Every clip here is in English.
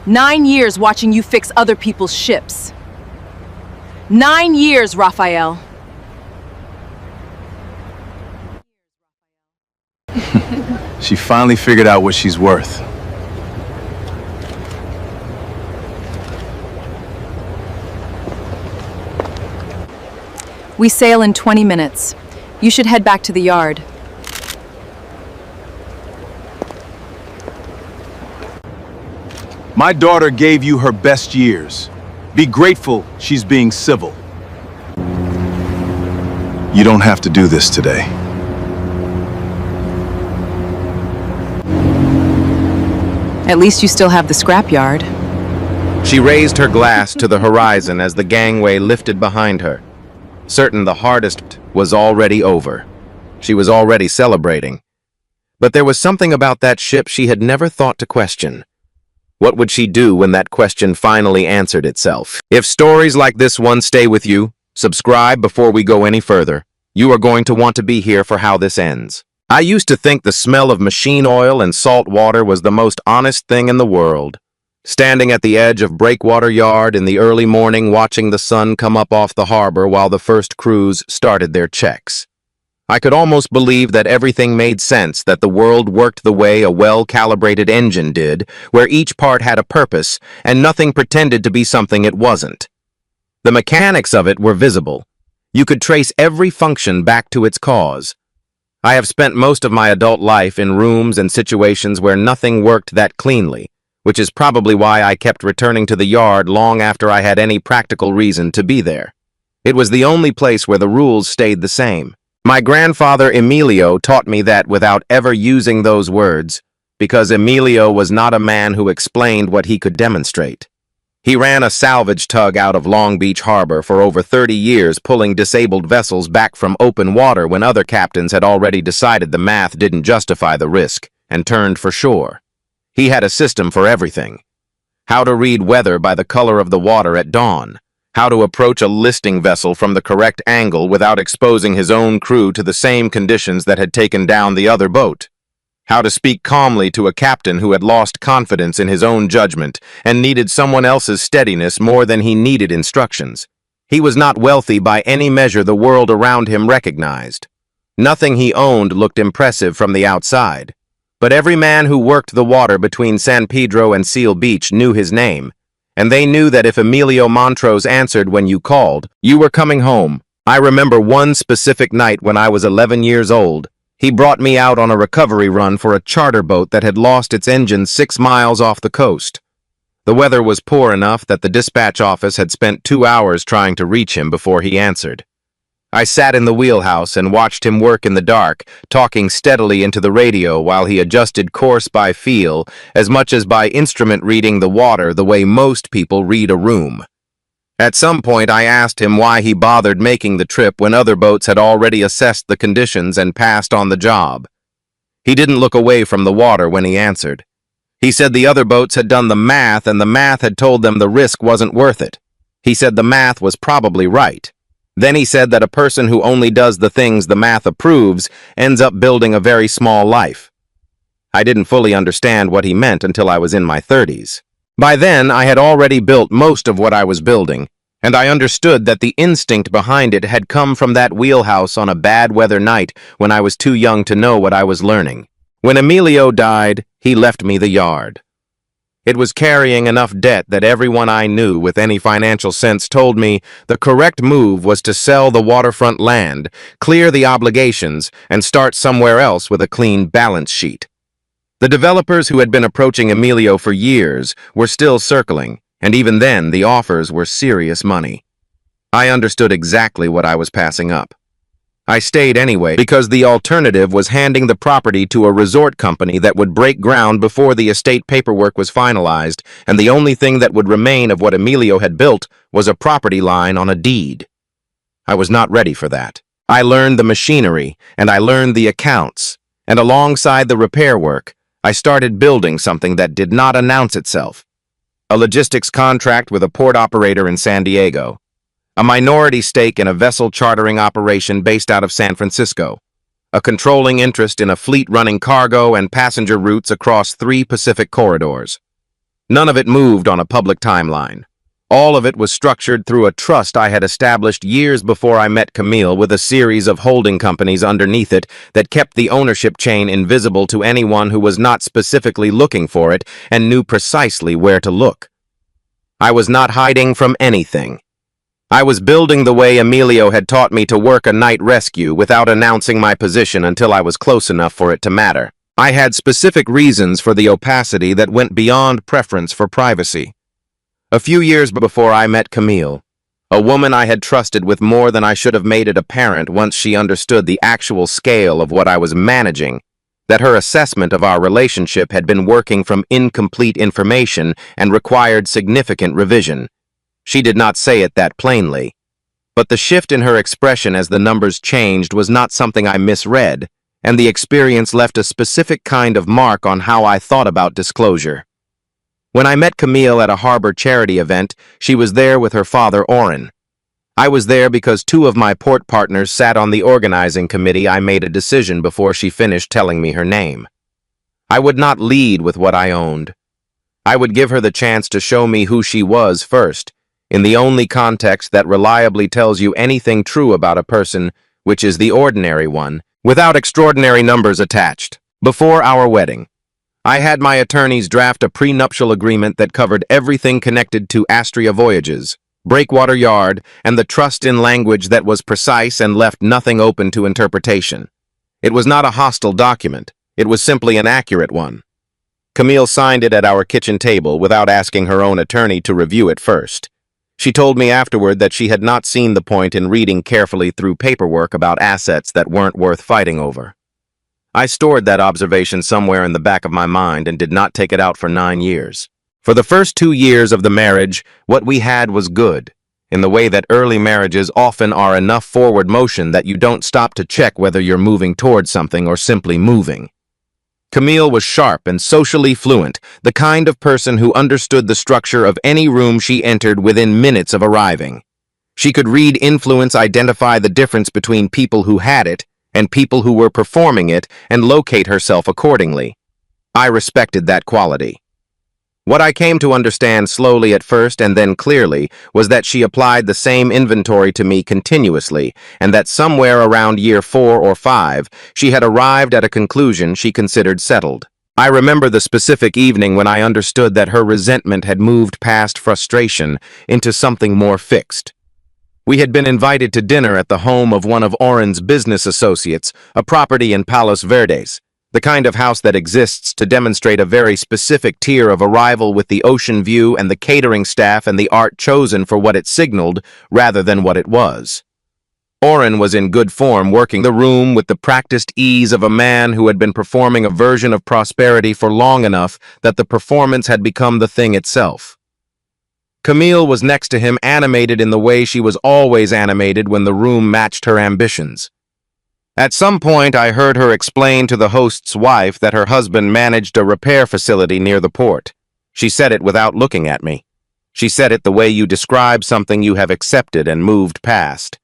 9 years watching you fix other people's ships. 9 years, Raphael. She finally figured out what she's worth. We sail in 20 minutes. You should head back to the yard. My daughter gave you her best years. Be grateful she's being civil. You don't have to do this today. At least you still have the scrapyard. She raised her glass to the horizon as the gangway lifted behind her. Certain the hardest was already over. She was already celebrating. But there was something about that ship she had never thought to question. What would she do when that question finally answered itself? If stories like this one stay with you, subscribe before we go any further. You are going to want to be here for how this ends. I used to think the smell of machine oil and salt water was the most honest thing in the world. Standing at the edge of Breakwater Yard in the early morning watching the sun come up off the harbor while the first crews started their checks. I could almost believe that everything made sense, that the world worked the way a well-calibrated engine did, where each part had a purpose and nothing pretended to be something it wasn't. The mechanics of it were visible. You could trace every function back to its cause. I have spent most of my adult life in rooms and situations where nothing worked that cleanly, which is probably why I kept returning to the yard long after I had any practical reason to be there. It was the only place where the rules stayed the same. My grandfather Emilio taught me that without ever using those words, because Emilio was not a man who explained what he could demonstrate. He ran a salvage tug out of Long Beach Harbor for over 30 years, pulling disabled vessels back from open water when other captains had already decided the math didn't justify the risk and turned for shore. He had a system for everything. How to read weather by the color of the water at dawn. How to approach a listing vessel from the correct angle without exposing his own crew to the same conditions that had taken down the other boat. How to speak calmly to a captain who had lost confidence in his own judgment and needed someone else's steadiness more than he needed instructions. He was not wealthy by any measure the world around him recognized. Nothing he owned looked impressive from the outside. But every man who worked the water between San Pedro and Seal Beach knew his name, and they knew that if Emilio Montrose answered when you called, you were coming home. I remember one specific night when I was 11 years old. He brought me out on a recovery run for a charter boat that had lost its engine 6 miles off the coast. The weather was poor enough that the dispatch office had spent 2 hours trying to reach him before he answered. I sat in the wheelhouse and watched him work in the dark, talking steadily into the radio while he adjusted course by feel, as much as by instrument reading the water the way most people read a room. At some point, I asked him why he bothered making the trip when other boats had already assessed the conditions and passed on the job. He didn't look away from the water when he answered. He said the other boats had done the math and the math had told them the risk wasn't worth it. He said the math was probably right. Then he said that a person who only does the things the math approves ends up building a very small life. I didn't fully understand what he meant until I was in my 30s. By then, I had already built most of what I was building, and I understood that the instinct behind it had come from that wheelhouse on a bad weather night when I was too young to know what I was learning. When Emilio died, he left me the yard. It was carrying enough debt that everyone I knew with any financial sense told me the correct move was to sell the waterfront land, clear the obligations, and start somewhere else with a clean balance sheet. The developers who had been approaching Emilio for years were still circling, and even then the offers were serious money. I understood exactly what I was passing up. I stayed anyway because the alternative was handing the property to a resort company that would break ground before the estate paperwork was finalized, and the only thing that would remain of what Emilio had built was a property line on a deed. I was not ready for that. I learned the machinery, and I learned the accounts, and alongside the repair work, I started building something that did not announce itself. A logistics contract with a port operator in San Diego. A minority stake in a vessel chartering operation based out of San Francisco. A controlling interest in a fleet running cargo and passenger routes across 3 Pacific corridors. None of it moved on a public timeline. All of it was structured through a trust I had established years before I met Camille, with a series of holding companies underneath it that kept the ownership chain invisible to anyone who was not specifically looking for it and knew precisely where to look. I was not hiding from anything. I was building the way Emilio had taught me to work a night rescue without announcing my position until I was close enough for it to matter. I had specific reasons for the opacity that went beyond preference for privacy. A few years before I met Camille, a woman I had trusted with more than I should have made it apparent once she understood the actual scale of what I was managing, that her assessment of our relationship had been working from incomplete information and required significant revision. She did not say it that plainly, but the shift in her expression as the numbers changed was not something I misread, and the experience left a specific kind of mark on how I thought about disclosure. When I met Camille at a harbor charity event, she was there with her father, Oren. I was there because two of my port partners sat on the organizing committee. I made a decision before she finished telling me her name. I would not lead with what I owned. I would give her the chance to show me who she was first, in the only context that reliably tells you anything true about a person, which is the ordinary one, without extraordinary numbers attached. Before our wedding, I had my attorneys draft a prenuptial agreement that covered everything connected to Astria voyages, Breakwater Yard, and the trust in language that was precise and left nothing open to interpretation. It was not a hostile document. It was simply an accurate one. Camille signed it at our kitchen table without asking her own attorney to review it first. She told me afterward that she had not seen the point in reading carefully through paperwork about assets that weren't worth fighting over. I stored that observation somewhere in the back of my mind and did not take it out for 9 years. For the first 2 years of the marriage, what we had was good, in the way that early marriages often are enough forward motion that you don't stop to check whether you're moving towards something or simply moving. Camille was sharp and socially fluent, the kind of person who understood the structure of any room she entered within minutes of arriving. She could read influence, identify the difference between people who had it and people who were performing it, and locate herself accordingly. I respected that quality. What I came to understand slowly at first and then clearly was that she applied the same inventory to me continuously, and that somewhere around year 4 or 5, she had arrived at a conclusion she considered settled. I remember the specific evening when I understood that her resentment had moved past frustration into something more fixed. We had been invited to dinner at the home of one of Oren's business associates, a property in Palos Verdes, the kind of house that exists to demonstrate a very specific tier of arrival with the ocean view and the catering staff and the art chosen for what it signaled rather than what it was. Oren was in good form, working the room with the practiced ease of a man who had been performing a version of prosperity for long enough that the performance had become the thing itself. Camille was next to him, animated in the way she was always animated when the room matched her ambitions. At some point, I heard her explain to the host's wife that her husband managed a repair facility near the port. She said it without looking at me. She said it the way you describe something you have accepted and moved past.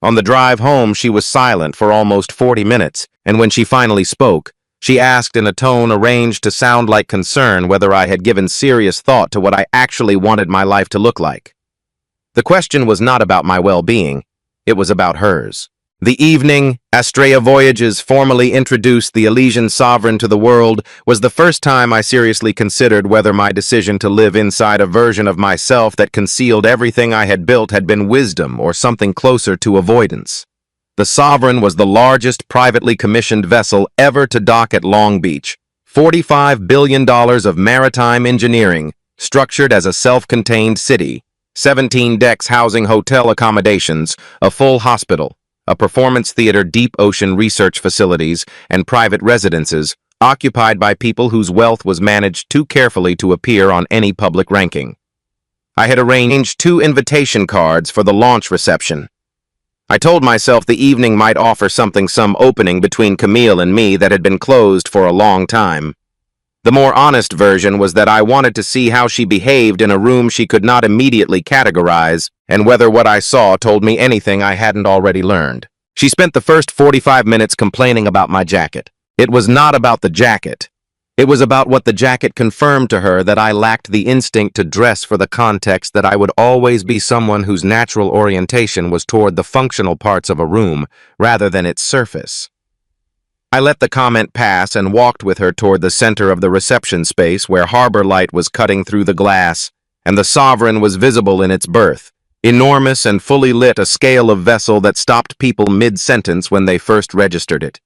On the drive home, she was silent for almost 40 minutes, and when she finally spoke, she asked in a tone arranged to sound like concern whether I had given serious thought to what I actually wanted my life to look like. The question was not about my well-being, it was about hers. The evening Astrea Voyages formally introduced the Elysian sovereign to the world was the first time I seriously considered whether my decision to live inside a version of myself that concealed everything I had built had been wisdom or something closer to avoidance. The Sovereign was the largest privately commissioned vessel ever to dock at Long Beach, $45 billion of maritime engineering, structured as a self-contained city, 17 decks housing hotel accommodations, a full hospital, a performance theater, deep ocean research facilities, and private residences, occupied by people whose wealth was managed too carefully to appear on any public ranking. I had arranged 2 invitation cards for the launch reception. I told myself the evening might offer some opening between Camille and me that had been closed for a long time. The more honest version was that I wanted to see how she behaved in a room she could not immediately categorize, and whether what I saw told me anything I hadn't already learned. She spent the first 45 minutes complaining about my jacket. It was not about the jacket. It was about what the jacket confirmed to her, that I lacked the instinct to dress for the context, that I would always be someone whose natural orientation was toward the functional parts of a room rather than its surface. I let the comment pass and walked with her toward the center of the reception space, where harbor light was cutting through the glass, and the Sovereign was visible in its berth, enormous and fully lit, a scale of vessel that stopped people mid-sentence when they first registered it.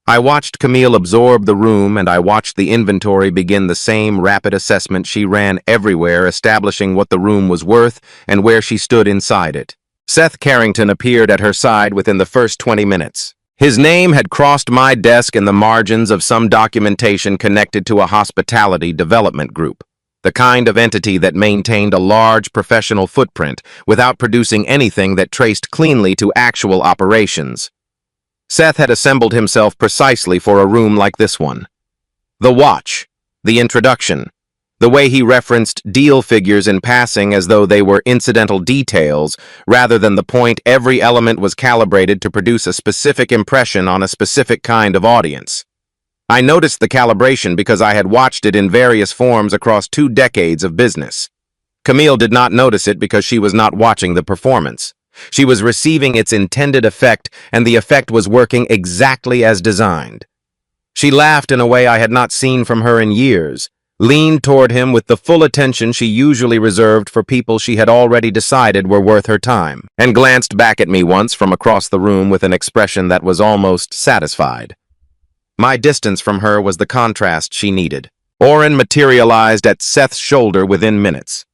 I watched Camille absorb the room, and I watched the inventory begin the same rapid assessment she ran everywhere, establishing what the room was worth and where she stood inside it. Seth Carrington appeared at her side within the first 20 minutes. His name had crossed my desk in the margins of some documentation connected to a hospitality development group, the kind of entity that maintained a large professional footprint without producing anything that traced cleanly to actual operations. Seth had assembled himself precisely for a room like this one. The watch, the introduction, the way he referenced deal figures in passing as though they were incidental details rather than the point. Every element was calibrated to produce a specific impression on a specific kind of audience. I noticed the calibration because I had watched it in various forms across 2 decades of business. Camille did not notice it because she was not watching the performance. She was receiving its intended effect, and the effect was working exactly as designed. She laughed in a way I had not seen from her in years, leaned toward him with the full attention she usually reserved for people she had already decided were worth her time, and glanced back at me once from across the room with an expression that was almost satisfied. My distance from her was the contrast she needed. Oren materialized at Seth's shoulder within minutes.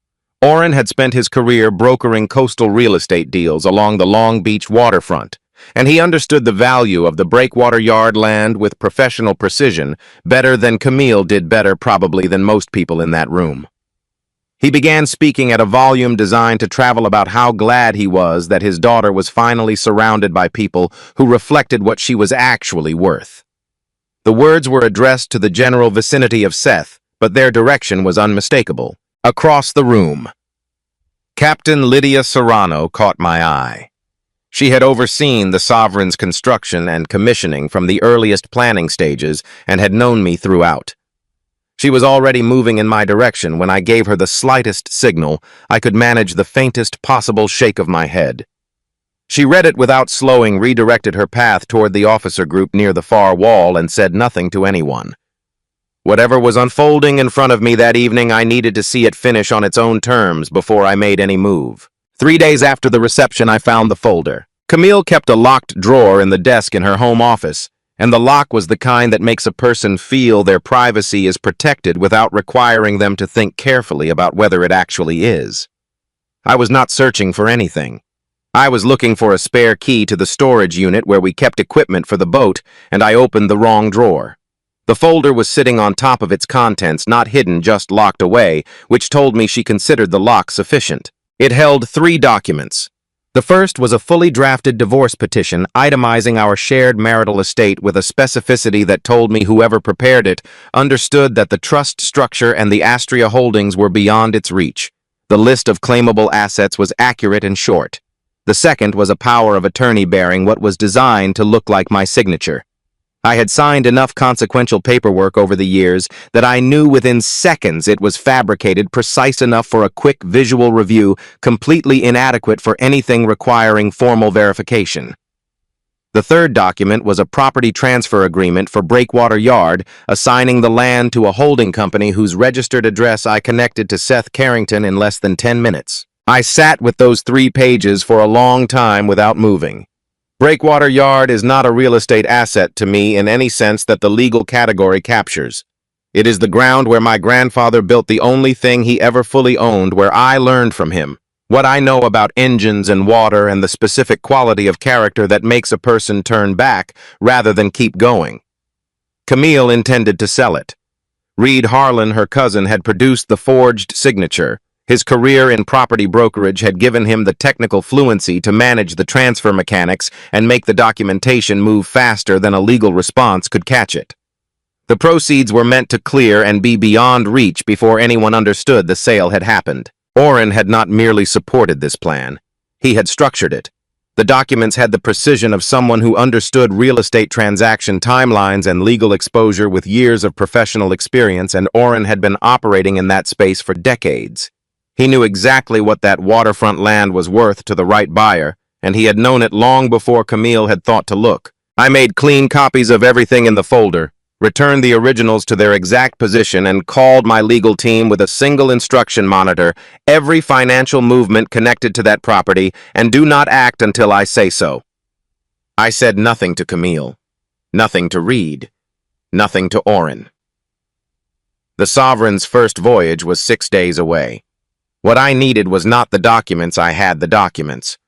Oren had spent his career brokering coastal real estate deals along the Long Beach waterfront, and he understood the value of the breakwater yard land with professional precision better than Camille did, better probably than most people in that room. He began speaking at a volume designed to travel about how glad he was that his daughter was finally surrounded by people who reflected what she was actually worth. The words were addressed to the general vicinity of Seth, but their direction was unmistakable. Across the room, Captain Lydia Serrano caught my eye. She had overseen the Sovereign's construction and commissioning from the earliest planning stages and had known me throughout. She was already moving in my direction when I gave her the slightest signal. I could manage the faintest possible shake of my head. She read it without slowing, redirected her path toward the officer group near the far wall, and said nothing to anyone. Whatever was unfolding in front of me that evening, I needed to see it finish on its own terms before I made any move. 3 days after the reception, I found the folder. Camille kept a locked drawer in the desk in her home office, and the lock was the kind that makes a person feel their privacy is protected without requiring them to think carefully about whether it actually is. I was not searching for anything. I was looking for a spare key to the storage unit where we kept equipment for the boat, and I opened the wrong drawer. The folder was sitting on top of its contents, not hidden, just locked away, which told me she considered the lock sufficient. It held 3 documents. The first was a fully drafted divorce petition itemizing our shared marital estate with a specificity that told me whoever prepared it understood that the trust structure and the Astria holdings were beyond its reach. The list of claimable assets was accurate and short. The second was a power of attorney bearing what was designed to look like my signature. I had signed enough consequential paperwork over the years that I knew within seconds it was fabricated, precise enough for a quick visual review, completely inadequate for anything requiring formal verification. The third document was a property transfer agreement for Breakwater Yard, assigning the land to a holding company whose registered address I connected to Seth Carrington in less than 10 minutes. I sat with those 3 pages for a long time without moving. Breakwater Yard is not a real estate asset to me in any sense that the legal category captures. It is the ground where my grandfather built the only thing he ever fully owned, where I learned from him what I know about engines and water and the specific quality of character that makes a person turn back rather than keep going. Camille intended to sell it. Reed Harlan, her cousin, had produced the forged signature. His career in property brokerage had given him the technical fluency to manage the transfer mechanics and make the documentation move faster than a legal response could catch it. The proceeds were meant to clear and be beyond reach before anyone understood the sale had happened. Oren had not merely supported this plan. He had structured it. The documents had the precision of someone who understood real estate transaction timelines and legal exposure with years of professional experience, and Oren had been operating in that space for decades. He knew exactly what that waterfront land was worth to the right buyer, and he had known it long before Camille had thought to look. I made clean copies of everything in the folder, returned the originals to their exact position, and called my legal team with a single instruction: monitor every financial movement connected to that property and do not act until I say so. I said nothing to Camille, nothing to Reed, nothing to Oren. The Sovereign's first voyage was 6 days away. What I needed was not the documents. I had the documents.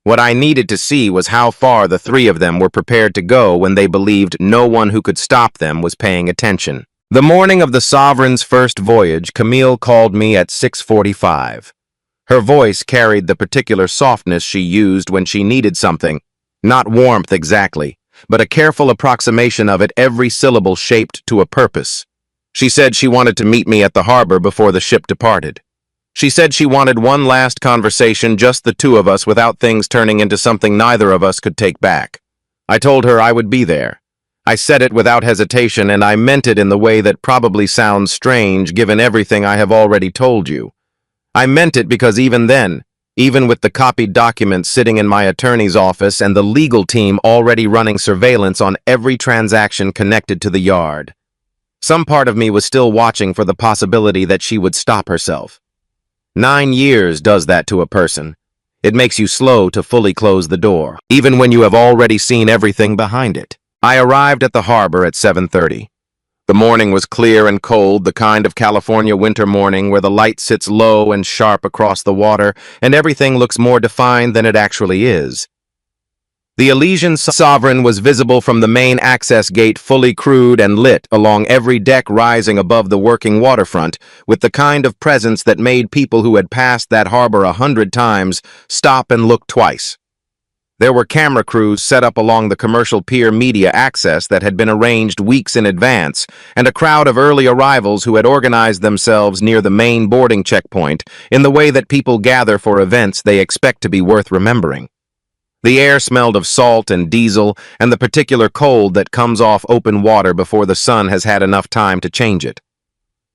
What I needed to see was how far the three of them were prepared to go when they believed no one who could stop them was paying attention. The morning of the Sovereign's first voyage, Camille called me at 6:45. Her voice carried the particular softness she used when she needed something. Not warmth exactly, but a careful approximation of it, every syllable shaped to a purpose. She said she wanted to meet me at the harbor before the ship departed. She said she wanted one last conversation, just the two of us, without things turning into something neither of us could take back. I told her I would be there. I said it without hesitation, and I meant it in the way that probably sounds strange given everything I have already told you. I meant it because even then, even with the copied documents sitting in my attorney's office and the legal team already running surveillance on every transaction connected to the yard, some part of me was still watching for the possibility that she would stop herself. 9 years does that to a person. It makes you slow to fully close the door, even when you have already seen everything behind it. I arrived at the harbor at 7:30. The morning was clear and cold, the kind of California winter morning where the light sits low and sharp across the water and everything looks more defined than it actually is. The Elysian Sovereign was visible from the main access gate, fully crewed and lit along every deck, rising above the working waterfront, with the kind of presence that made people who had passed that harbor 100 times stop and look twice. There were camera crews set up along the commercial pier media access that had been arranged weeks in advance, and a crowd of early arrivals who had organized themselves near the main boarding checkpoint in the way that people gather for events they expect to be worth remembering. The air smelled of salt and diesel and the particular cold that comes off open water before the sun has had enough time to change it.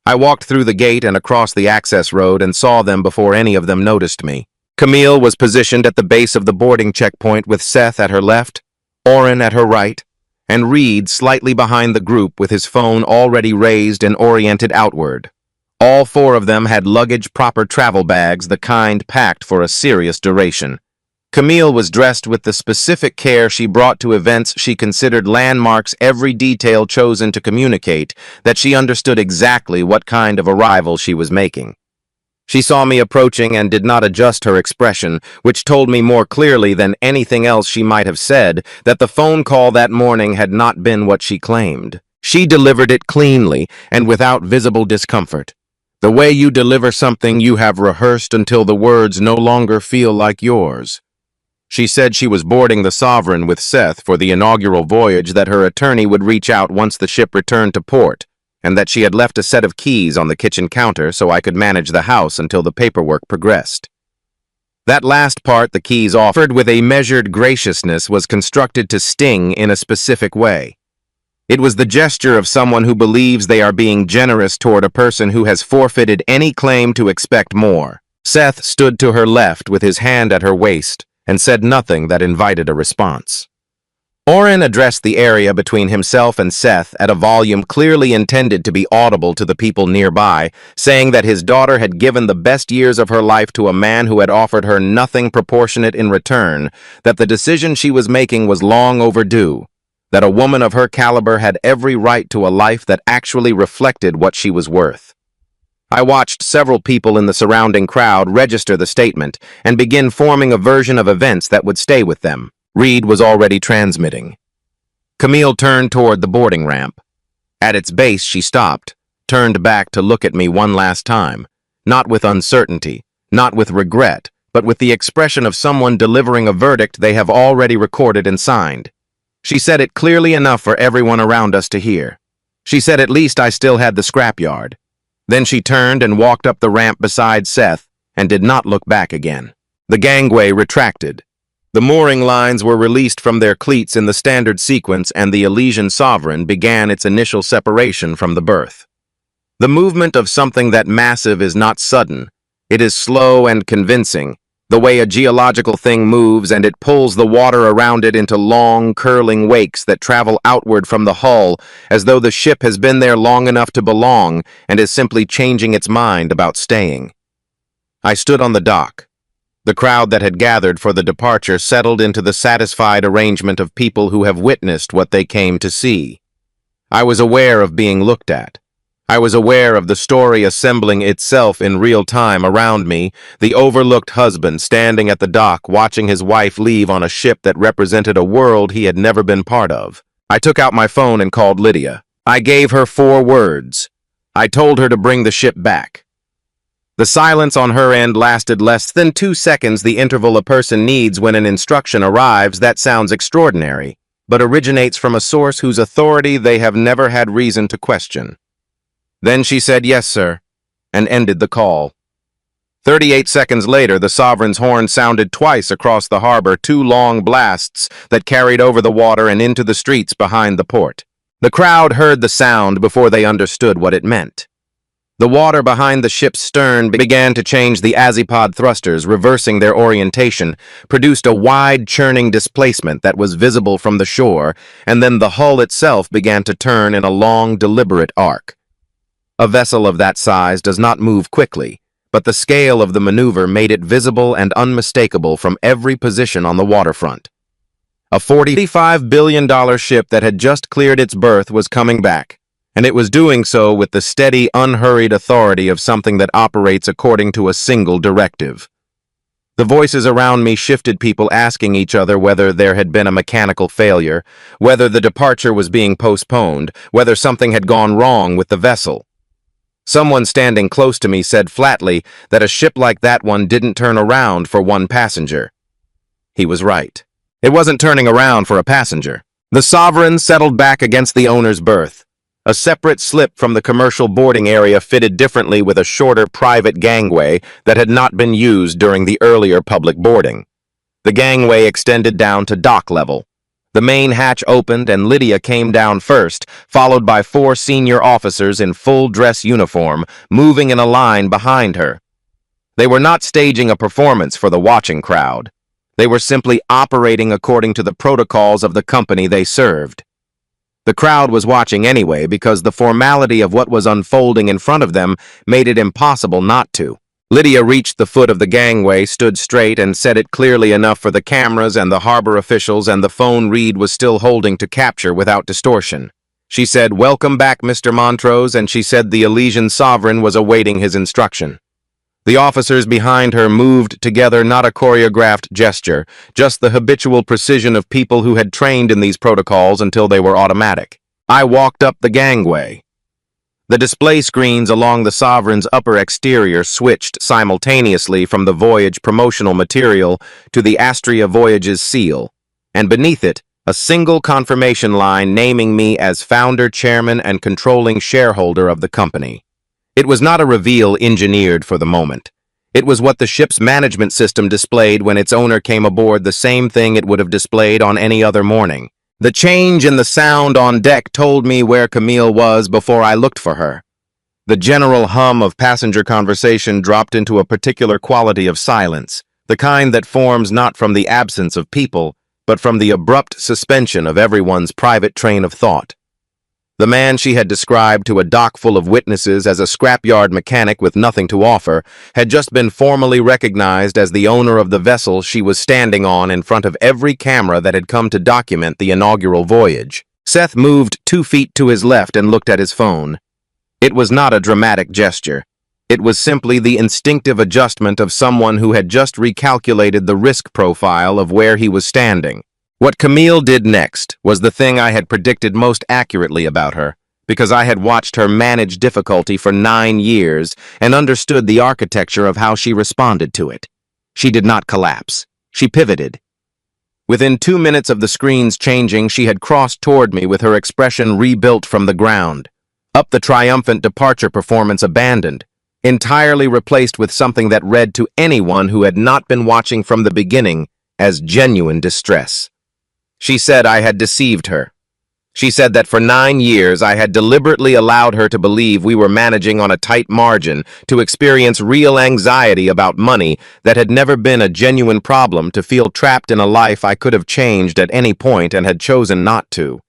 I walked through the gate and across the access road and saw them before any of them noticed me. Camille was positioned at the base of the boarding checkpoint with Seth at her left, Oren at her right, and Reed slightly behind the group with his phone already raised and oriented outward. All four of them had luggage-proper travel bags, the kind packed for a serious duration. Camille was dressed with the specific care she brought to events she considered landmarks, every detail chosen to communicate that she understood exactly what kind of arrival she was making. She saw me approaching and did not adjust her expression, which told me more clearly than anything else she might have said that the phone call that morning had not been what she claimed. She delivered it cleanly and without visible discomfort. The way you deliver something you have rehearsed until the words no longer feel like yours. She said she was boarding the Sovereign with Seth for the inaugural voyage, that her attorney would reach out once the ship returned to port, and that she had left a set of keys on the kitchen counter so I could manage the house until the paperwork progressed. That last part, the keys offered with a measured graciousness, was constructed to sting in a specific way. It was the gesture of someone who believes they are being generous toward a person who has forfeited any claim to expect more. Seth stood to her left with his hand at her waist and said nothing that invited a response. Oren addressed the area between himself and Seth at a volume clearly intended to be audible to the people nearby, saying that his daughter had given the best years of her life to a man who had offered her nothing proportionate in return, that the decision she was making was long overdue, that a woman of her caliber had every right to a life that actually reflected what she was worth. I watched several people in the surrounding crowd register the statement and begin forming a version of events that would stay with them. Reed was already transmitting. Camille turned toward the boarding ramp. At its base, she stopped, turned back to look at me one last time, not with uncertainty, not with regret, but with the expression of someone delivering a verdict they have already recorded and signed. She said it clearly enough for everyone around us to hear. She said at least I still had the scrapyard. Then she turned and walked up the ramp beside Seth and did not look back again. The gangway retracted. The mooring lines were released from their cleats in the standard sequence, and the Elysian Sovereign began its initial separation from the berth. The movement of something that massive is not sudden. It is slow and convincing, the way a geological thing moves, and it pulls the water around it into long, curling wakes that travel outward from the hull, as though the ship has been there long enough to belong and is simply changing its mind about staying. I stood on the dock. The crowd that had gathered for the departure settled into the satisfied arrangement of people who have witnessed what they came to see. I was aware of being looked at. I was aware of the story assembling itself in real time around me, the overlooked husband standing at the dock watching his wife leave on a ship that represented a world he had never been part of. I took out my phone and called Lydia. I gave her 4 words. I told her to bring the ship back. The silence on her end lasted less than 2 seconds, the interval a person needs when an instruction arrives that sounds extraordinary, but originates from a source whose authority they have never had reason to question. Then she said, "Yes, sir," and ended the call. 38 seconds later, the Sovereign's horn sounded twice across the harbor, 2 long blasts that carried over the water and into the streets behind the port. The crowd heard the sound before they understood what it meant. The water behind the ship's stern began to change. The azipod thrusters, reversing their orientation, produced a wide, churning displacement that was visible from the shore, and then the hull itself began to turn in a long, deliberate arc. A vessel of that size does not move quickly, but the scale of the maneuver made it visible and unmistakable from every position on the waterfront. A $45 billion ship that had just cleared its berth was coming back, and it was doing so with the steady, unhurried authority of something that operates according to a single directive. The voices around me shifted, people asking each other whether there had been a mechanical failure, whether the departure was being postponed, whether something had gone wrong with the vessel. Someone standing close to me said flatly that a ship like that one didn't turn around for one passenger. He was right. It wasn't turning around for a passenger. The Sovereign settled back against the owner's berth. A separate slip from the commercial boarding area fitted differently with a shorter private gangway that had not been used during the earlier public boarding. The gangway extended down to dock level. The main hatch opened and Lydia came down first, followed by 4 senior officers in full dress uniform, moving in a line behind her. They were not staging a performance for the watching crowd. They were simply operating according to the protocols of the company they served. The crowd was watching anyway because the formality of what was unfolding in front of them made it impossible not to. Lydia reached the foot of the gangway, stood straight, and said it clearly enough for the cameras and the harbor officials and the phone Reed was still holding to capture without distortion. She said, "Welcome back, Mr. Montrose," and she said the Elysian Sovereign was awaiting his instruction. The officers behind her moved together, not a choreographed gesture, just the habitual precision of people who had trained in these protocols until they were automatic. I walked up the gangway. The display screens along the Sovereign's upper exterior switched simultaneously from the voyage promotional material to the Astria Voyage's seal, and beneath it, a single confirmation line naming me as founder, chairman, and controlling shareholder of the company. It was not a reveal engineered for the moment. It was what the ship's management system displayed when its owner came aboard, the same thing it would have displayed on any other morning. The change in the sound on deck told me where Camille was before I looked for her. The general hum of passenger conversation dropped into a particular quality of silence, the kind that forms not from the absence of people, but from the abrupt suspension of everyone's private train of thought. The man she had described to a dock full of witnesses as a scrapyard mechanic with nothing to offer had just been formally recognized as the owner of the vessel she was standing on in front of every camera that had come to document the inaugural voyage. Seth moved 2 feet to his left and looked at his phone. It was not a dramatic gesture. It was simply the instinctive adjustment of someone who had just recalculated the risk profile of where he was standing. What Camille did next was the thing I had predicted most accurately about her, because I had watched her manage difficulty for 9 years and understood the architecture of how she responded to it. She did not collapse. She pivoted. Within 2 minutes of the screens changing, she had crossed toward me with her expression rebuilt from the ground. Up the triumphant departure performance abandoned, entirely replaced with something that read to anyone who had not been watching from the beginning as genuine distress. She said I had deceived her. She said that for 9 years I had deliberately allowed her to believe we were managing on a tight margin, to experience real anxiety about money that had never been a genuine problem, to feel trapped in a life I could have changed at any point and had chosen not to.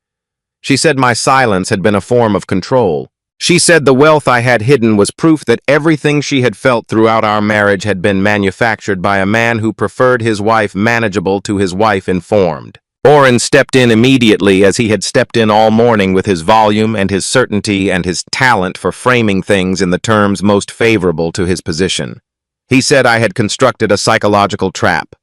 She said my silence had been a form of control. She said the wealth I had hidden was proof that everything she had felt throughout our marriage had been manufactured by a man who preferred his wife manageable to his wife informed. Oren stepped in immediately, as he had stepped in all morning, with his volume and his certainty and his talent for framing things in the terms most favorable to his position. He said I had constructed a psychological trap.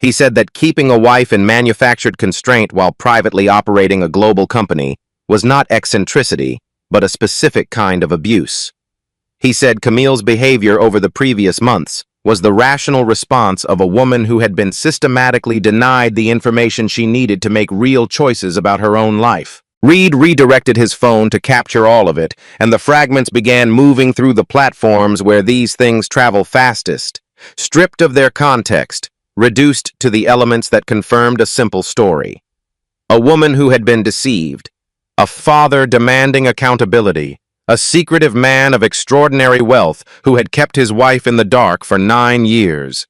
He said that keeping a wife in manufactured constraint while privately operating a global company was not eccentricity, but a specific kind of abuse. He said Camille's behavior over the previous months was the rational response of a woman who had been systematically denied the information she needed to make real choices about her own life. Reed redirected his phone to capture all of it, and the fragments began moving through the platforms where these things travel fastest, stripped of their context, reduced to the elements that confirmed a simple story. A woman who had been deceived, a father demanding accountability, a secretive man of extraordinary wealth who had kept his wife in the dark for 9 years.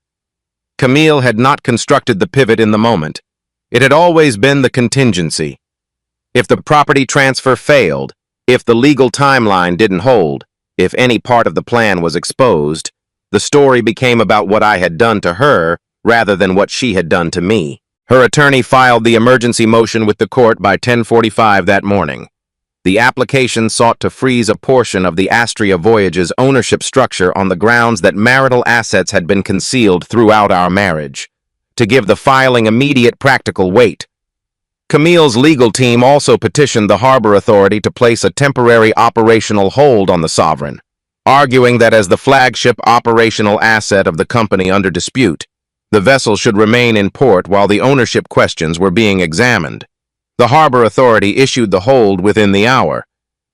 Camille had not constructed the pivot in the moment. It had always been the contingency. If the property transfer failed, if the legal timeline didn't hold, if any part of the plan was exposed, the story became about what I had done to her rather than what she had done to me. Her attorney filed the emergency motion with the court by 10:45 that morning. The application sought to freeze a portion of the Astria Voyage's ownership structure on the grounds that marital assets had been concealed throughout our marriage, to give the filing immediate practical weight. Camille's legal team also petitioned the Harbor Authority to place a temporary operational hold on the Sovereign, arguing that as the flagship operational asset of the company under dispute, the vessel should remain in port while the ownership questions were being examined. The Harbor Authority issued the hold within the hour.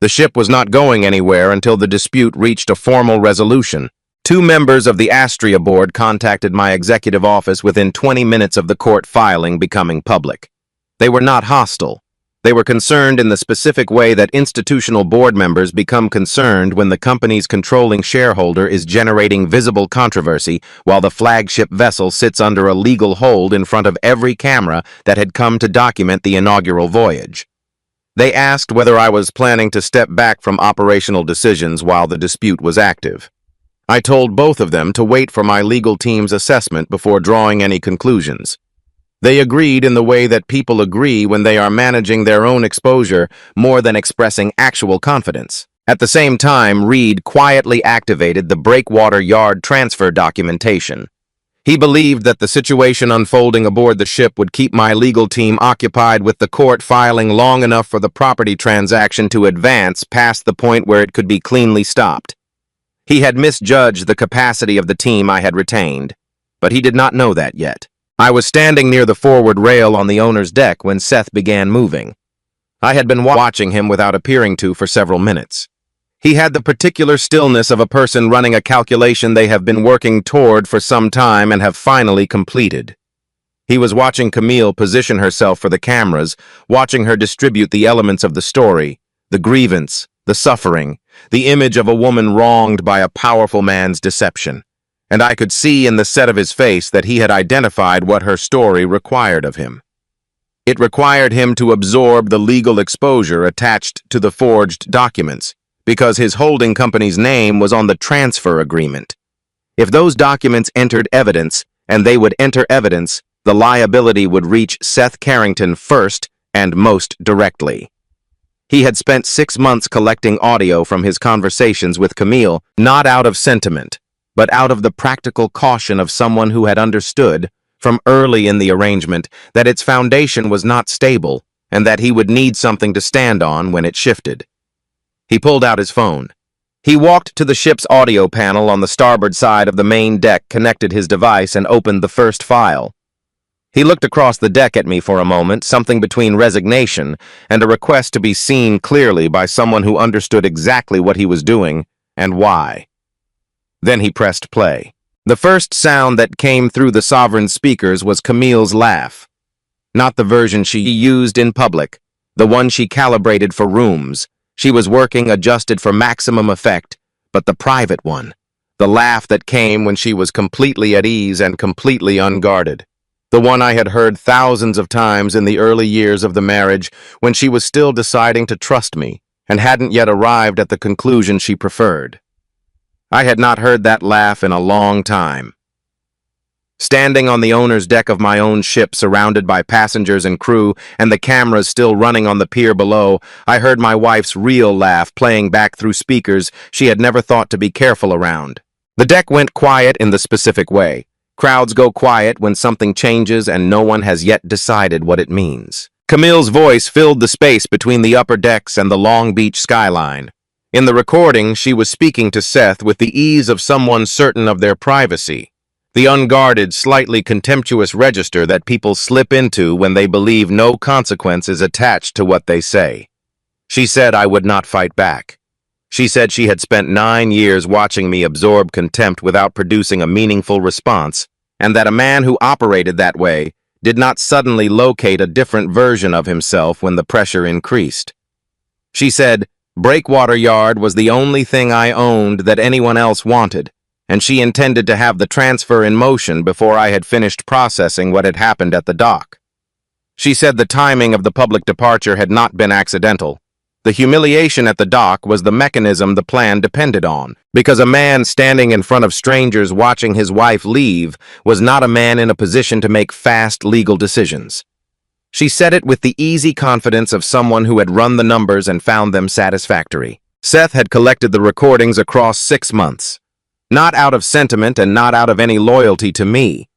The ship was not going anywhere until the dispute reached a formal resolution. 2 members of the Astria board contacted my executive office within 20 minutes of the court filing becoming public. They were not hostile. They were concerned in the specific way that institutional board members become concerned when the company's controlling shareholder is generating visible controversy while the flagship vessel sits under a legal hold in front of every camera that had come to document the inaugural voyage. They asked whether I was planning to step back from operational decisions while the dispute was active. I told both of them to wait for my legal team's assessment before drawing any conclusions. They agreed in the way that people agree when they are managing their own exposure more than expressing actual confidence. At the same time, Reed quietly activated the breakwater yard transfer documentation. He believed that the situation unfolding aboard the ship would keep my legal team occupied with the court filing long enough for the property transaction to advance past the point where it could be cleanly stopped. He had misjudged the capacity of the team I had retained, but he did not know that yet. I was standing near the forward rail on the owner's deck when Seth began moving. I had been watching him without appearing to for several minutes. He had the particular stillness of a person running a calculation they have been working toward for some time and have finally completed. He was watching Camille position herself for the cameras, watching her distribute the elements of the story, the grievance, the suffering, the image of a woman wronged by a powerful man's deception. And I could see in the set of his face that he had identified what her story required of him. It required him to absorb the legal exposure attached to the forged documents, because his holding company's name was on the transfer agreement. If those documents entered evidence, and they would enter evidence, the liability would reach Seth Carrington first and most directly. He had spent 6 months collecting audio from his conversations with Camille, not out of sentiment, but out of the practical caution of someone who had understood, from early in the arrangement, that its foundation was not stable, and that he would need something to stand on when it shifted. He pulled out his phone. He walked to the ship's audio panel on the starboard side of the main deck, connected his device, and opened the first file. He looked across the deck at me for a moment, something between resignation and a request to be seen clearly by someone who understood exactly what he was doing and why. Then he pressed play. The first sound that came through the sovereign speakers was Camille's laugh. Not the version she used in public, the one she calibrated for rooms. She was working adjusted for maximum effect, but the private one. The laugh that came when she was completely at ease and completely unguarded. The one I had heard thousands of times in the early years of the marriage when she was still deciding to trust me and hadn't yet arrived at the conclusion she preferred. I had not heard that laugh in a long time. Standing on the owner's deck of my own ship, surrounded by passengers and crew, and the cameras still running on the pier below, I heard my wife's real laugh playing back through speakers she had never thought to be careful around. The deck went quiet in the specific way. Crowds go quiet when something changes and no one has yet decided what it means. Camille's voice filled the space between the upper decks and the Long Beach skyline. In the recording, she was speaking to Seth with the ease of someone certain of their privacy. The unguarded, slightly contemptuous register that people slip into when they believe no consequence is attached to what they say. She said I would not fight back. She said she had spent 9 years watching me absorb contempt without producing a meaningful response, and that a man who operated that way did not suddenly locate a different version of himself when the pressure increased. She said, Breakwater Yard was the only thing I owned that anyone else wanted, and she intended to have the transfer in motion before I had finished processing what had happened at the dock. She said the timing of the public departure had not been accidental. The humiliation at the dock was the mechanism the plan depended on, because a man standing in front of strangers watching his wife leave was not a man in a position to make fast legal decisions. She said it with the easy confidence of someone who had run the numbers and found them satisfactory. Seth had collected the recordings across 6 months. Not out of sentiment and not out of any loyalty to me.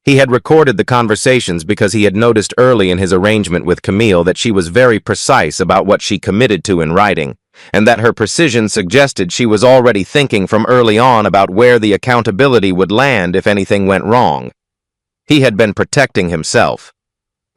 He had recorded the conversations because he had noticed early in his arrangement with Camille that she was very precise about what she committed to in writing, and that her precision suggested she was already thinking from early on about where the accountability would land if anything went wrong. He had been protecting himself.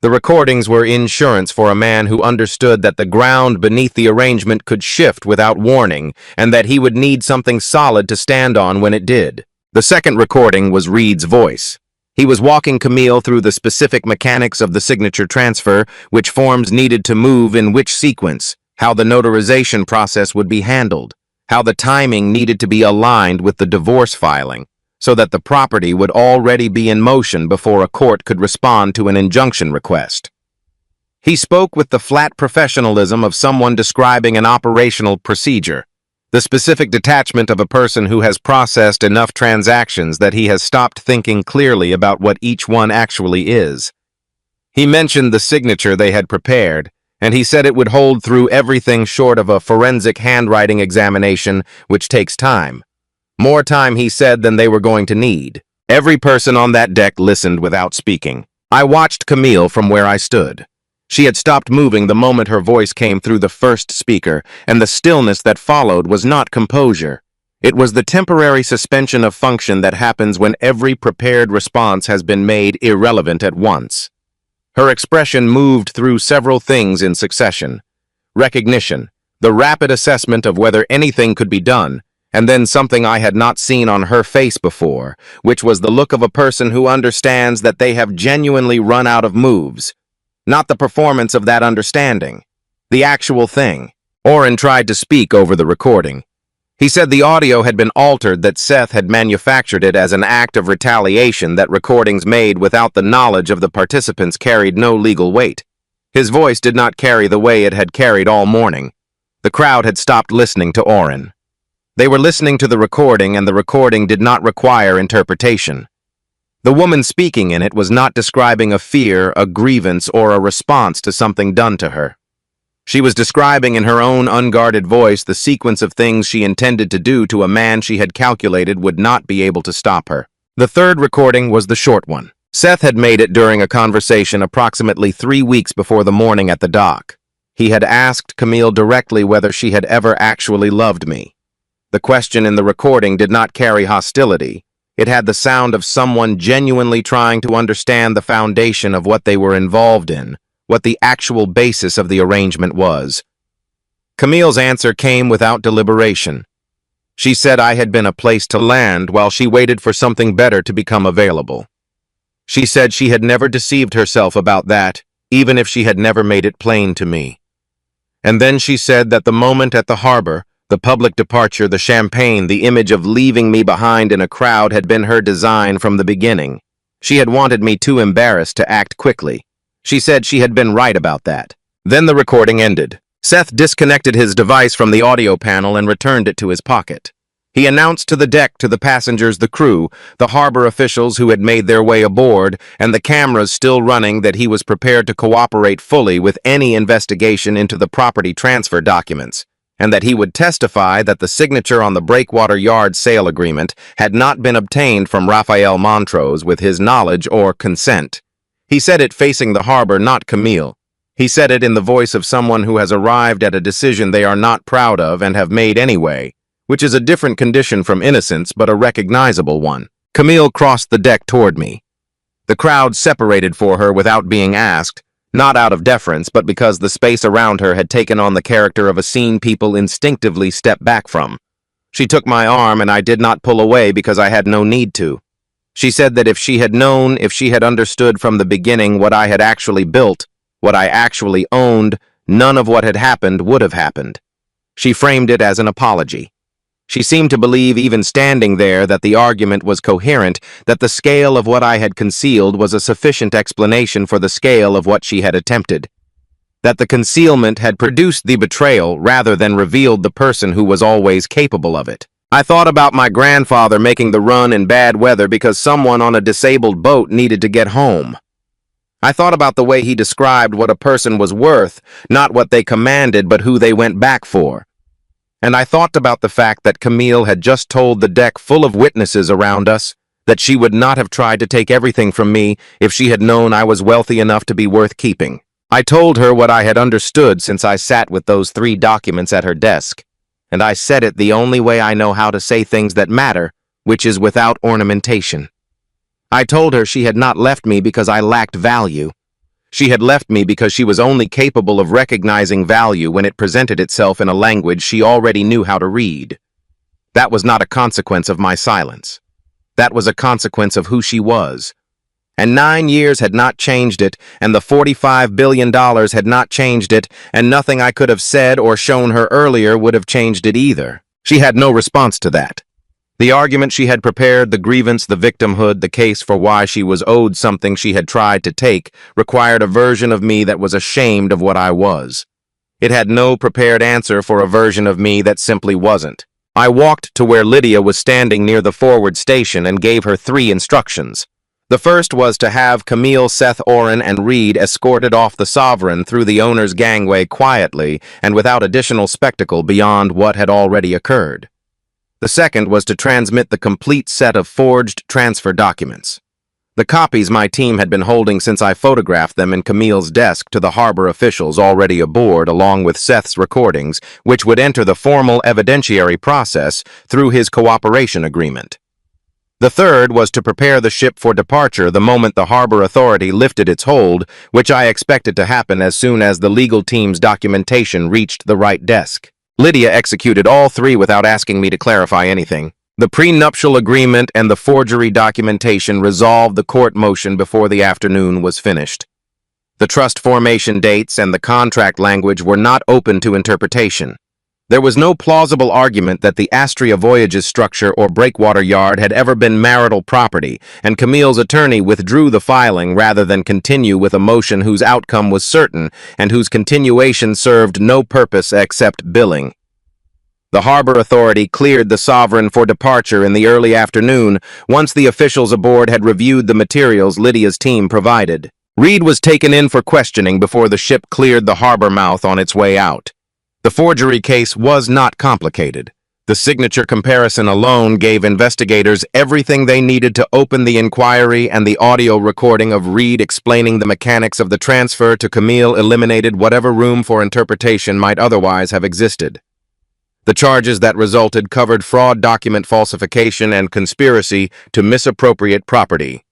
The recordings were insurance for a man who understood that the ground beneath the arrangement could shift without warning, and that he would need something solid to stand on when it did. The second recording was Reed's voice. He was walking Camille through the specific mechanics of the signature transfer, which forms needed to move in which sequence, how the notarization process would be handled, how the timing needed to be aligned with the divorce filing, so that the property would already be in motion before a court could respond to an injunction request. He spoke with the flat professionalism of someone describing an operational procedure, the specific detachment of a person who has processed enough transactions that he has stopped thinking clearly about what each one actually is. He mentioned the signature they had prepared, and he said it would hold through everything short of a forensic handwriting examination, which takes time. More time, he said, than they were going to need. Every person on that deck listened without speaking. I watched Camille from where I stood. She had stopped moving the moment her voice came through the first speaker, and the stillness that followed was not composure. It was the temporary suspension of function that happens when every prepared response has been made irrelevant at once. Her expression moved through several things in succession. Recognition, the rapid assessment of whether anything could be done, and then something I had not seen on her face before, which was the look of a person who understands that they have genuinely run out of moves. Not the performance of that understanding, the actual thing. Oren tried to speak over the recording. He said the audio had been altered, that Seth had manufactured it as an act of retaliation, that recordings made without the knowledge of the participants carried no legal weight. His voice did not carry the way it had carried all morning. The crowd had stopped listening to Oren. They were listening to the recording, and the recording did not require interpretation. The woman speaking in it was not describing a fear, a grievance, or a response to something done to her. She was describing in her own unguarded voice the sequence of things she intended to do to a man she had calculated would not be able to stop her. The third recording was the short one. Seth had made it during a conversation approximately 3 weeks before the morning at the dock. He had asked Camille directly whether she had ever actually loved me. The question in the recording did not carry hostility. It had the sound of someone genuinely trying to understand the foundation of what they were involved in, what the actual basis of the arrangement was. Camille's answer came without deliberation. She said I had been a place to land while she waited for something better to become available. She said she had never deceived herself about that, even if she had never made it plain to me. And then she said that the moment at the harbor, the public departure, the champagne, the image of leaving me behind in a crowd had been her design from the beginning. She had wanted me too embarrassed to act quickly. She said she had been right about that. Then the recording ended. Seth disconnected his device from the audio panel and returned it to his pocket. He announced to the deck, to the passengers, the crew, the harbor officials who had made their way aboard, and the cameras still running, that he was prepared to cooperate fully with any investigation into the property transfer documents, and that he would testify that the signature on the Breakwater Yard sale agreement had not been obtained from Raphael Montrose with his knowledge or consent. He said it facing the harbor, not Camille. He said it in the voice of someone who has arrived at a decision they are not proud of and have made anyway, which is a different condition from innocence, but a recognizable one. Camille crossed the deck toward me. The crowd separated for her without being asked, not out of deference, but because the space around her had taken on the character of a scene people instinctively step back from. She took my arm, and I did not pull away because I had no need to. She said that if she had known, if she had understood from the beginning what I had actually built, what I actually owned, none of what had happened would have happened. She framed it as an apology. She seemed to believe, even standing there, that the argument was coherent, that the scale of what I had concealed was a sufficient explanation for the scale of what she had attempted, that the concealment had produced the betrayal rather than revealed the person who was always capable of it. I thought about my grandfather making the run in bad weather because someone on a disabled boat needed to get home. I thought about the way he described what a person was worth, not what they commanded, but who they went back for. And I thought about the fact that Camille had just told the deck full of witnesses around us that she would not have tried to take everything from me if she had known I was wealthy enough to be worth keeping. I told her what I had understood since I sat with those 3 documents at her desk, and I said it the only way I know how to say things that matter, which is without ornamentation. I told her she had not left me because I lacked value. She had left me because she was only capable of recognizing value when it presented itself in a language she already knew how to read. That was not a consequence of my silence. That was a consequence of who she was. And 9 years had not changed it, and the $45 billion had not changed it, and nothing I could have said or shown her earlier would have changed it either. She had no response to that. The argument she had prepared, the grievance, the victimhood, the case for why she was owed something she had tried to take, required a version of me that was ashamed of what I was. It had no prepared answer for a version of me that simply wasn't. I walked to where Lydia was standing near the forward station and gave her 3 instructions. The first was to have Camille, Seth, Oren, and Reed escorted off the Sovereign through the owner's gangway quietly and without additional spectacle beyond what had already occurred. The second was to transmit the complete set of forged transfer documents. The copies my team had been holding since I photographed them in Camille's desk to the harbor officials already aboard, along with Seth's recordings, which would enter the formal evidentiary process through his cooperation agreement. The third was to prepare the ship for departure the moment the harbor authority lifted its hold, which I expected to happen as soon as the legal team's documentation reached the right desk. Lydia executed all 3 without asking me to clarify anything. The prenuptial agreement and the forgery documentation resolved the court motion before the afternoon was finished. The trust formation dates and the contract language were not open to interpretation. There was no plausible argument that the Astria Voyages structure or Breakwater Yard had ever been marital property, and Camille's attorney withdrew the filing rather than continue with a motion whose outcome was certain and whose continuation served no purpose except billing. The harbor authority cleared the Sovereign for departure in the early afternoon once the officials aboard had reviewed the materials Lydia's team provided. Reed was taken in for questioning before the ship cleared the harbor mouth on its way out. The forgery case was not complicated. The signature comparison alone gave investigators everything they needed to open the inquiry, and the audio recording of Reed explaining the mechanics of the transfer to Camille eliminated whatever room for interpretation might otherwise have existed. The charges that resulted covered fraud, document falsification, and conspiracy to misappropriate property.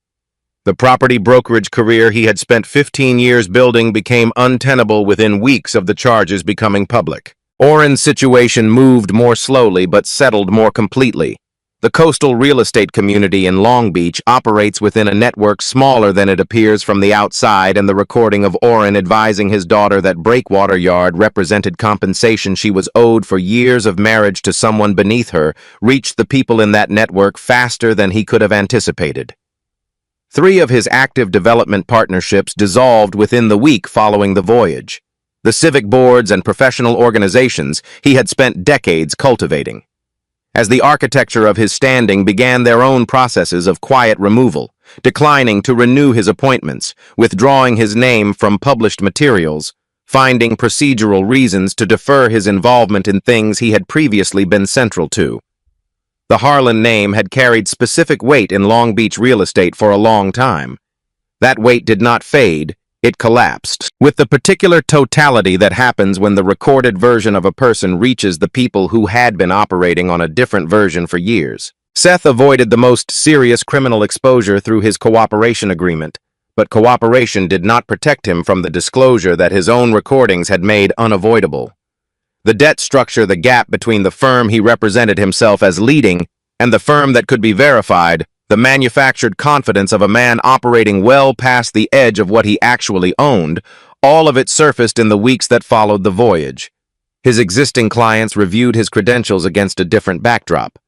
The property brokerage career he had spent 15 years building became untenable within weeks of the charges becoming public. Oren's situation moved more slowly but settled more completely. The coastal real estate community in Long Beach operates within a network smaller than it appears from the outside, and the recording of Oren advising his daughter that Breakwater Yard represented compensation she was owed for years of marriage to someone beneath her reached the people in that network faster than he could have anticipated. 3 of his active development partnerships dissolved within the week following the voyage. The civic boards and professional organizations he had spent decades cultivating. As the architecture of his standing began their own processes of quiet removal, declining to renew his appointments, withdrawing his name from published materials, finding procedural reasons to defer his involvement in things he had previously been central to. The Harlan name had carried specific weight in Long Beach real estate for a long time. That weight did not fade, it collapsed, with the particular totality that happens when the recorded version of a person reaches the people who had been operating on a different version for years. Seth avoided the most serious criminal exposure through his cooperation agreement, but cooperation did not protect him from the disclosure that his own recordings had made unavoidable. The debt structure, the gap between the firm he represented himself as leading and the firm that could be verified, the manufactured confidence of a man operating well past the edge of what he actually owned, all of it surfaced in the weeks that followed the voyage. His existing clients reviewed his credentials against a different backdrop.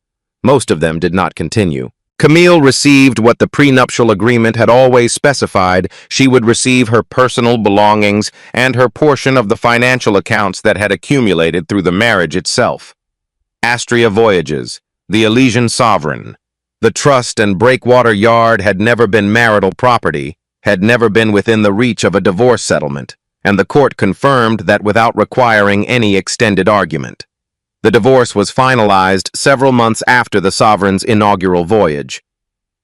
Most of them did not continue. Camille received what the prenuptial agreement had always specified. She would receive her personal belongings and her portion of the financial accounts that had accumulated through the marriage itself. Astria Voyages, the Elysian Sovereign. The trust and Breakwater Yard had never been marital property, had never been within the reach of a divorce settlement, and the court confirmed that without requiring any extended argument. The divorce was finalized several months after the Sovereign's inaugural voyage.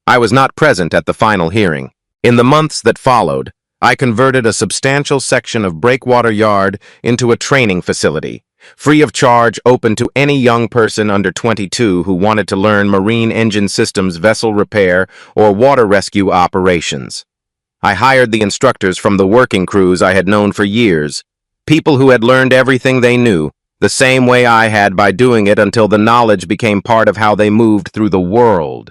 I was not present at the final hearing. In the months that followed, I converted a substantial section of Breakwater Yard into a training facility, free of charge, open to any young person under 22 who wanted to learn marine engine systems, vessel repair, or water rescue operations. I hired the instructors from the working crews I had known for years, people who had learned everything they knew, the same way I had, by doing it until the knowledge became part of how they moved through the world.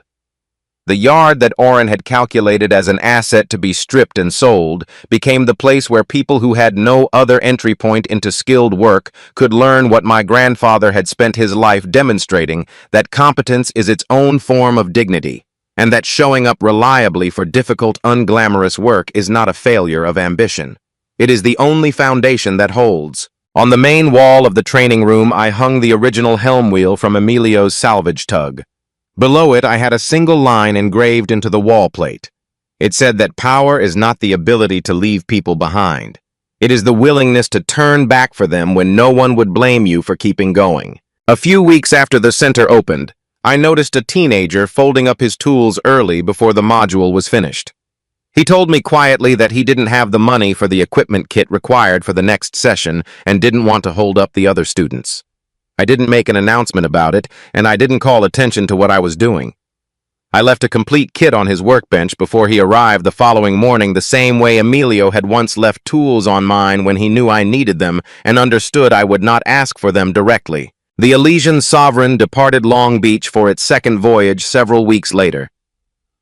The yard that Oren had calculated as an asset to be stripped and sold became the place where people who had no other entry point into skilled work could learn what my grandfather had spent his life demonstrating, that competence is its own form of dignity, and that showing up reliably for difficult, unglamorous work is not a failure of ambition. It is the only foundation that holds. On the main wall of the training room, I hung the original helm wheel from Emilio's salvage tug. Below it, I had a single line engraved into the wall plate. It said that power is not the ability to leave people behind. It is the willingness to turn back for them when no one would blame you for keeping going. A few weeks after the center opened, I noticed a teenager folding up his tools early before the module was finished. He told me quietly that he didn't have the money for the equipment kit required for the next session and didn't want to hold up the other students. I didn't make an announcement about it, and I didn't call attention to what I was doing. I left a complete kit on his workbench before he arrived the following morning, the same way Emilio had once left tools on mine when he knew I needed them and understood I would not ask for them directly. The Elysian Sovereign departed Long Beach for its second voyage several weeks later.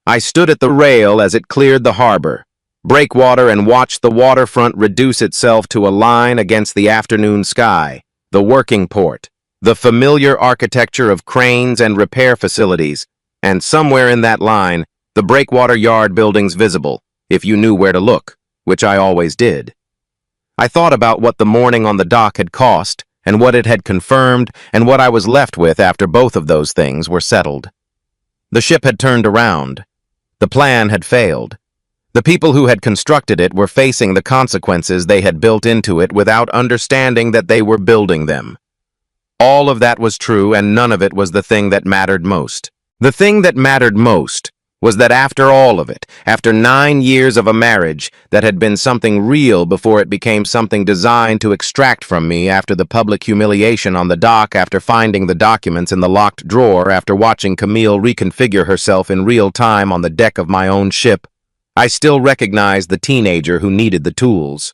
I stood at the rail as it cleared the harbor, breakwater, and watched the waterfront reduce itself to a line against the afternoon sky, the working port, the familiar architecture of cranes and repair facilities, and somewhere in that line, the Breakwater Yard buildings visible, if you knew where to look, which I always did. I thought about what the morning on the dock had cost, and what it had confirmed, and what I was left with after both of those things were settled. The ship had turned around. The plan had failed. The people who had constructed it were facing the consequences they had built into it without understanding that they were building them. All of that was true, and none of it was the thing that mattered most. The thing that mattered most was that after all of it, after 9 years of a marriage that had been something real before it became something designed to extract from me, after the public humiliation on the dock, after finding the documents in the locked drawer, after watching Camille reconfigure herself in real time on the deck of my own ship, I still recognized the teenager who needed the tools.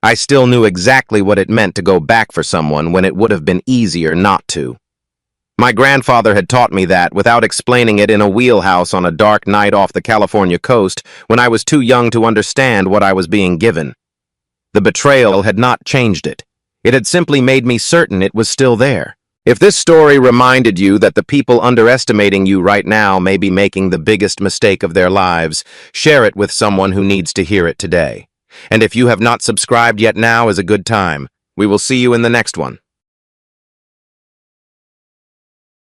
I still knew exactly what it meant to go back for someone when it would have been easier not to. My grandfather had taught me that without explaining it in a wheelhouse on a dark night off the California coast when I was too young to understand what I was being given. The betrayal had not changed it. It had simply made me certain it was still there. If this story reminded you that the people underestimating you right now may be making the biggest mistake of their lives, share it with someone who needs to hear it today. And if you have not subscribed yet, now is a good time. We will see you in the next one.